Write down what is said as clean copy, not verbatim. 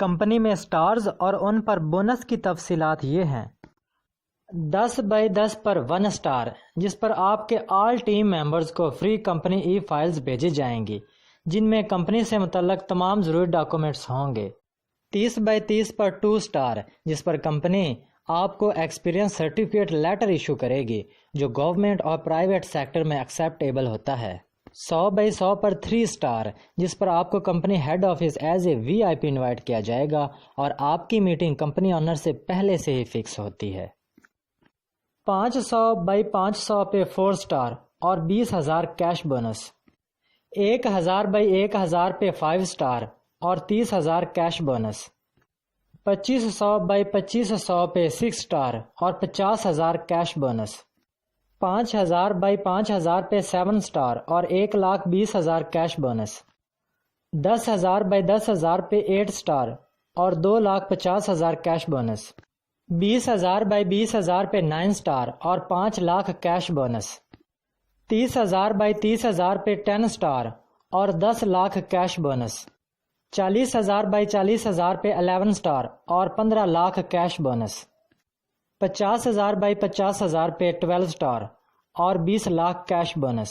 Company میں stars اور ان پر bonus کی تفصیلات یہ ہیں: 10/10 پر 1 سٹار، جس پر آپ کے آل ٹیم ممبرز کو فری کمپنی ای فائلز بھیجی جائیں گی جن میں کمپنی سے متعلق تمام ضروری ڈاکومنٹس ہوں گے۔ 30/30 پر 2 سٹار، جس پر کمپنی آپ کو ایکسپیرینس سرٹیفکیٹ لیٹر ایشو کرے گی جو گورنمنٹ اور پرائیویٹ سیکٹر میں ایکسیپٹیبل ہوتا ہے۔ 100/100 پر 3 سٹار، جس پر آپ کو company head office as a VIP invite کیا جائے گا اور آپ کی میٹنگ کمپنی آنر سے پہلے سے ہی فکس ہوتی ہے۔ 500/500 پہ 4 سٹار اور 20,000 کیش بونس۔ 1000/1000 پہ 5 سٹار اور 30,000 کیش بونس۔ 2500/2500 پہ 6 سٹار اور 50,000 کیش بونس۔ 5000/5000 پہ 7 سٹار اور 1,20,000 کیش بونس۔ 10,000/10,000 پہ 8 سٹار اور 2,50,000 کیش بونس۔ 20,000/20,000 پہ 9 سٹار اور 5 لاکھ کیش بونس۔ 30,000/30,000 پہ 10 سٹار اور 10 لاکھ کیش بونس۔ 40,000/40,000 پہ 11 سٹار اور 15 لاکھ کیش بونس۔ 50,000/50,000 پہ 12 سٹار اور 20 لاکھ کیش بونس۔